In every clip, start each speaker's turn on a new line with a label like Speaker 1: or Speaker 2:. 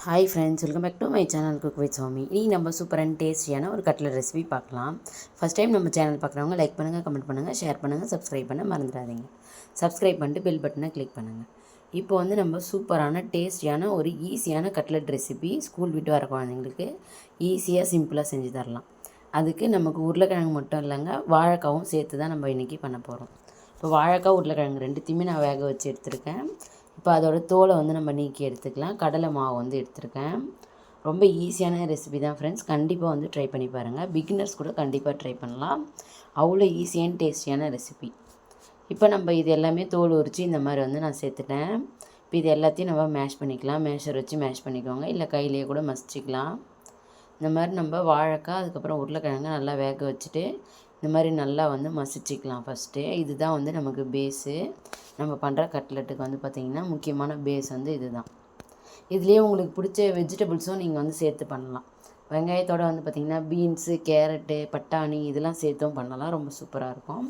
Speaker 1: Hi friends, welcome back to my channel cook with Swami. இன்றைக்கி நம்ம super and டேஸ்டியான ஒரு கட்லட் ரெசிபி பார்க்கலாம். ஃபஸ்ட் டைம் நம்ம சேனல் பார்க்குறவங்க லைக் பண்ணுங்கள், கமெண்ட் பண்ணுங்கள், ஷேர் பண்ணுங்கள், சப்ஸ்கிரைப் பண்ண மறந்துடாதீங்க. சப்ஸ்கிரைப் பண்ணிட்டு பெல் பட்டனை கிளிக் பண்ணுங்கள். இப்போ வந்து நம்ம சூப்பரான டேஸ்டியான ஒரு ஈஸியான கட்லட் ரெசிபி ஸ்கூல் விட்டு வர குழந்தைங்களுக்கு ஈஸியாக சிம்பிளாக செஞ்சு தரலாம். அதுக்கு நமக்கு உருளைக்கிழங்கு மட்டும் இல்லைங்க, வாழைக்காவும் சேர்த்து தான் நம்ம இன்றைக்கி பண்ண போகிறோம். இப்போ வாழைக்காய் உருளைக்கிழங்கு ரெண்டுத்தையுமே நான் வேக வச்சு எடுத்துருக்கேன். இப்போ அதோடய தோலை வந்து நம்ம நீக்கி எடுத்துக்கலாம். கடலை மாவு வந்து எடுத்துருக்கேன். ரொம்ப ஈஸியான ரெசிபி தான் ஃப்ரெண்ட்ஸ், கண்டிப்பாக வந்து ட்ரை பண்ணி பாருங்கள். பிகினர்ஸ் கூட கண்டிப்பாக ட்ரை பண்ணலாம். அவ்வளோ ஈஸியான டேஸ்டியான ரெசிபி. இப்போ நம்ம இது எல்லாமே தோல் உரித்து இந்த மாதிரி வந்து நான் சேர்த்துட்டேன். இப்போ இது எல்லாத்தையும் நம்ம மேஷ் பண்ணிக்கலாம். மேஷர் வச்சு மேஷ் பண்ணிக்கோங்க, இல்லை கையிலேயே கூட மசிச்சிக்கலாம். இந்த மாதிரி நம்ம வாழைக்காய் அதுக்கப்புறம் உருளைக்கிழங்கு நல்லா வேக வச்சுட்டு இந்த மாதிரி நல்லா வந்து மசிச்சிக்கலாம் ஃபஸ்ட்டு. இதுதான் வந்து நமக்கு பேஸு. நம்ம பண்ணுற கட்லெட்டுக்கு வந்து பார்த்திங்கன்னா முக்கியமான பேஸ் வந்து இது தான். இதுலேயே உங்களுக்கு பிடிச்ச வெஜிடபிள்ஸும் நீங்கள் வந்து சேர்த்து பண்ணலாம். வெங்காயத்தோடு வந்து பார்த்திங்கன்னா பீன்ஸு, கேரட்டு, பட்டாணி இதெல்லாம் சேர்த்தும் பண்ணலாம். ரொம்ப சூப்பராக இருக்கும்.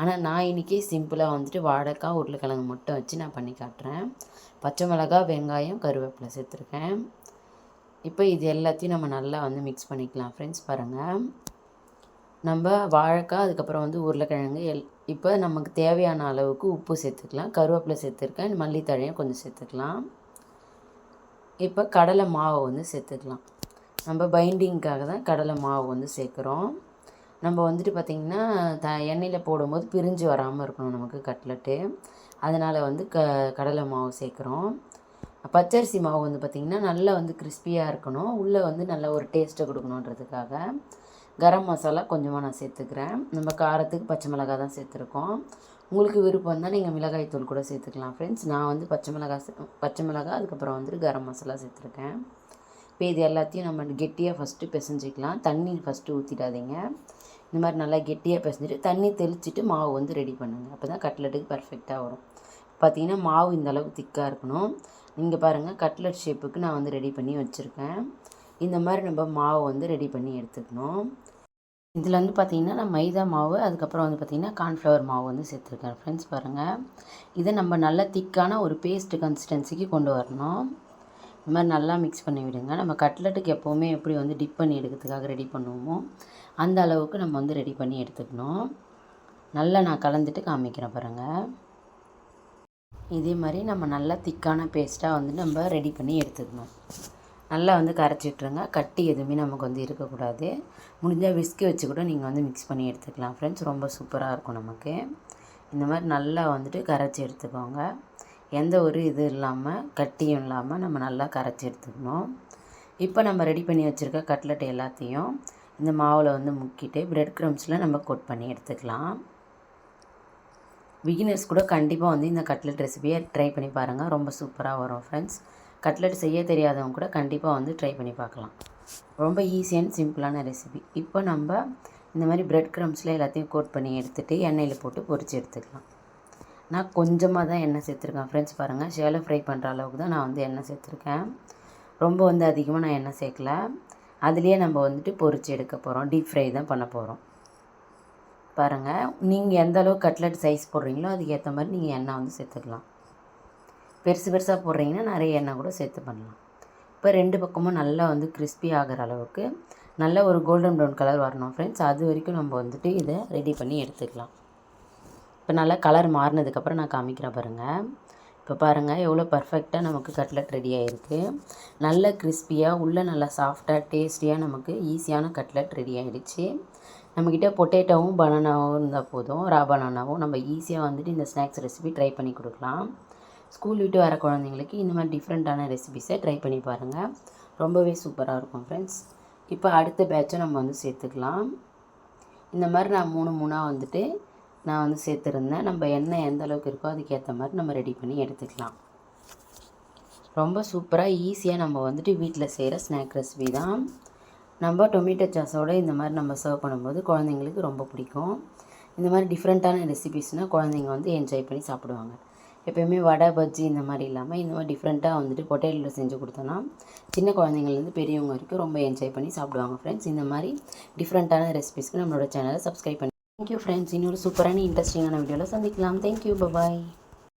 Speaker 1: ஆனால் நான் இன்றைக்கி சிம்பிளாக வந்துட்டு வாழைக்காய் உருளைக்கிழங்கு மட்டும் வச்சு நான் பண்ணி காட்டுறேன். பச்சை மிளகாய், வெங்காயம், கருவேப்பிலை சேர்த்துருக்கேன். இப்போ இது எல்லாத்தையும் நம்ம நல்லா வந்து மிக்ஸ் பண்ணிக்கலாம் ஃப்ரெண்ட்ஸ். பாருங்கள், நம்ம வாழைக்காய் அதுக்கப்புறம் வந்து உருளைக்கிழங்கு இப்போ நமக்கு தேவையான அளவுக்கு உப்பு சேர்த்துக்கலாம். கருவேப்பிலை சேர்த்துருக்கேன், மல்லித்தழையும் கொஞ்சம் சேர்த்துக்கலாம். இப்போ கடலை மாவை வந்து சேர்த்துக்கலாம். நம்ம பைண்டிங்க்காக தான் கடலை மாவு வந்து சேர்க்குறோம். நம்ம வந்துட்டு பார்த்திங்கன்னா எண்ணெயில் போடும்போது பிரிஞ்சு வராமல் இருக்கணும் நமக்கு கட்லெட்டு. அதனால் வந்து கடலை மாவு சேர்க்குறோம். பச்சரிசி மாவு வந்து பார்த்திங்கன்னா நல்லா வந்து கிறிஸ்பியாக இருக்கணும், உள்ளே வந்து நல்ல ஒரு டேஸ்ட்டை கொடுக்கணுன்றதுக்காக. கரம் மசாலா கொஞ்சமாக நான் சேர்த்துக்கிறேன். நம்ம காரத்துக்கு பச்சை மிளகாய் தான் சேர்த்துருக்கோம். உங்களுக்கு விருப்பம் தான் நீங்கள் மிளகாய் தூள் கூட சேர்த்துக்கலாம் ஃப்ரெண்ட்ஸ். நான் வந்து பச்சை மிளகாய் அதுக்கப்புறம் வந்துட்டு கரம் மசாலா சேர்த்துருக்கேன். இப்போ இது எல்லாத்தையும் நம்ம கெட்டியாக ஃபஸ்ட்டு பிசைஞ்சிக்கலாம். தண்ணி ஃபஸ்ட்டு ஊற்றிடாதீங்க. இந்த மாதிரி நல்லா கெட்டியாக பிசைஞ்சிட்டு தண்ணி தெளிச்சிட்டு மாவு வந்து ரெடி பண்ணுங்கள். அப்போ தான் கட்லெட்டுக்கு பர்ஃபெக்டாக வரும். பார்த்திங்கன்னா மாவு இந்த அளவுக்கு திக்காக இருக்கணும். நீங்கள் பாருங்கள், கட்லெட் ஷேப்புக்கு நான் வந்து ரெடி பண்ணி வச்சுருக்கேன். இந்த மாதிரி நம்ம மாவு வந்து ரெடி பண்ணி எடுத்துக்கணும். இதில் வந்து பார்த்திங்கன்னா நான் மைதா மாவு அதுக்கப்புறம் வந்து பார்த்திங்கன்னா கார்ன்ஃப்ளவர் மாவு வந்து சேர்த்துருக்கேன் ஃப்ரெண்ட்ஸ். பாருங்கள், இதை நம்ம நல்லா திக்கான ஒரு பேஸ்ட் கன்சிஸ்டன்சிக்கு கொண்டு வரணும். இந்த மாதிரி நல்லா மிக்ஸ் பண்ணி விடுங்க. நம்ம கட்லெட்டுக்கு எப்போவுமே எப்படி வந்து டிப் பண்ணி எடுக்கிறதுக்காக ரெடி பண்ணுவோமோ அந்த அளவுக்கு நம்ம வந்து ரெடி பண்ணி எடுத்துக்கணும். நல்லா நான் கலந்துட்டு காமிக்கிறேன் பாருங்கள். இதே மாதிரி நம்ம நல்லா திக்கான பேஸ்ட்டாக வந்து நம்ம ரெடி பண்ணி எடுத்துக்கணும். நல்லா வந்து கரைச்சி விட்ருங்க. கட்டி எதுவுமே நமக்கு வந்து இருக்கக்கூடாது. முடிஞ்சால் விஸ்கி வச்சு கூட நீங்கள் வந்து மிக்ஸ் பண்ணி எடுத்துக்கலாம் ஃப்ரெண்ட்ஸ். ரொம்ப சூப்பராக இருக்கும் நமக்கு. இந்த மாதிரி நல்லா வந்துட்டு கரைச்சி எடுத்துக்கோங்க. எந்த ஒரு இது இல்லாமல் கட்டியும் இல்லாமல் நம்ம நல்லா கரைச்சி எடுத்துக்கணும். இப்போ நம்ம ரெடி பண்ணி வச்சுருக்க கட்லெட் எல்லாத்தையும் இந்த மாவில் வந்து முக்கிட்டு பிரெட் க்ரம்ஸில் நம்ம கோட் பண்ணி எடுத்துக்கலாம். பிகினர்ஸ் கூட கண்டிப்பாக வந்து இந்த கட்லெட் ரெசிபியை ட்ரை பண்ணி பாருங்கள். ரொம்ப சூப்பராக வரும் ஃப்ரெண்ட்ஸ். கட்லெட் செய்ய தெரியாதவங்க கூட கண்டிப்பாக வந்து ட்ரை பண்ணி பார்க்கலாம். ரொம்ப ஈஸியான சிம்பிளான ரெசிபி. இப்போ நம்ம இந்த மாதிரி பிரெட் க்ரம்ஸில் எல்லாத்தையும் கோட் பண்ணி எடுத்துகிட்டு எண்ணெயில் போட்டு பொரித்து எடுத்துக்கலாம். நான் கொஞ்சமாக தான் எண்ணெய் சேர்த்துருக்கேன் ஃப்ரெண்ட்ஸ். பாருங்கள், ஷேலோ ஃப்ரை பண்ணுற அளவுக்கு தான் நான் வந்து எண்ணெய் சேர்த்துருக்கேன். ரொம்ப வந்து அதிகமாக நான் எண்ணெய் சேர்க்கல. அதுலேயே நம்ம வந்துட்டு பொரித்து எடுக்க போகிறோம். டீப் ஃப்ரை தான் பண்ண போகிறோம். பாருங்கள், நீங்கள் எந்த அளவுக்கு கட்லெட் சைஸ் போடுறீங்களோ அதுக்கேற்ற மாதிரி நீங்கள் எண்ணெய் வந்து சேர்த்துக்கலாம். பெருசாக போடுறீங்கன்னா நிறைய எண்ணெய் கூட சேர்த்து பண்ணலாம். இப்போ ரெண்டு பக்கமும் நல்லா வந்து கிறிஸ்பி ஆகிற அளவுக்கு நல்ல ஒரு கோல்டன் ப்ரௌன் கலர் வரணும் ஃப்ரெண்ட்ஸ். அது வரைக்கும் நம்ம வந்துட்டு இதை ரெடி பண்ணி எடுத்துக்கலாம். இப்போ நல்லா கலர் மாறினதுக்கப்புறம் நான் காமிக்கிறேன் பாருங்கள். இப்போ பாருங்கள் எவ்வளோ பர்ஃபெக்டாக நமக்கு கட்லெட் ரெடி ஆகிருக்கு. நல்ல கிறிஸ்பியாக உள்ளே நல்லா சாஃப்டாக டேஸ்டியாக நமக்கு ஈஸியான கட்லெட் ரெடி ஆகிடுச்சு. நம்மக்கிட்ட பொட்டேட்டோவும் பனானாவும் இருந்தால் போதும், ரா பனானாவும் நம்ம ஈஸியாக வந்துட்டு இந்த ஸ்நாக்ஸ் ரெசிபி ட்ரை பண்ணி கொடுக்கலாம். ஸ்கூல் விட்டு வர குழந்தைங்களுக்கு இந்த மாதிரி டிஃப்ரெண்ட்டான ரெசிபிஸை ட்ரை பண்ணி பாருங்கள். ரொம்பவே சூப்பராக இருக்கும் ஃப்ரெண்ட்ஸ். இப்போ அடுத்த பேட்சை நம்ம வந்து சேர்த்துக்கலாம். இந்த மாதிரி நான் 3 வந்துட்டு நான் வந்து சேர்த்துருந்தேன். நம்ம எண்ணெய் எந்த அளவுக்கு இருக்கோ அதுக்கேற்ற மாதிரி நம்ம ரெடி பண்ணி எடுத்துக்கலாம். ரொம்ப சூப்பராக ஈஸியாக நம்ம வந்துட்டு வீட்டில் செய்கிற ஸ்நாக் ரெசிபி தான். நம்ம டொமேட்டோ சாஸோடு இந்த மாதிரி நம்ம சர்வ் பண்ணும்போது குழந்தைங்களுக்கு ரொம்ப பிடிக்கும். இந்த மாதிரி டிஃப்ரெண்ட்டான ரெசிபிஸ்னால் குழந்தைங்க வந்து என்ஜாய் பண்ணி சாப்பிடுவாங்க. எப்போயுமே வடை, பஜ்ஜி இந்த மாதிரி இல்லாமல் இந்த மாதிரி டிஃப்ரெண்ட்டாக வந்துட்டு பொட்டேட்டோவில் செஞ்சு கொடுத்தோன்னா சின்ன குழந்தைங்கள்லேருந்து பெரியவங்க வரைக்கும் ரொம்ப என்ஜாய் பண்ணி சாப்பிடுவாங்க ஃப்ரெண்ட்ஸ். இந்த மாதிரி டிஃப்ரெண்ட்டான ரெசிபிஸ்க்கு நம்மளோட சேனலை சப்ஸ்கிரைப் பண்ணி தேங்க்யூ ஃப்ரெண்ட்ஸ். இன்னொரு சூப்பரான இன்ட்ரெஸ்டிங்கான வீடியோவில் சந்திக்கலாம். தேங்க்யூ, பாய்.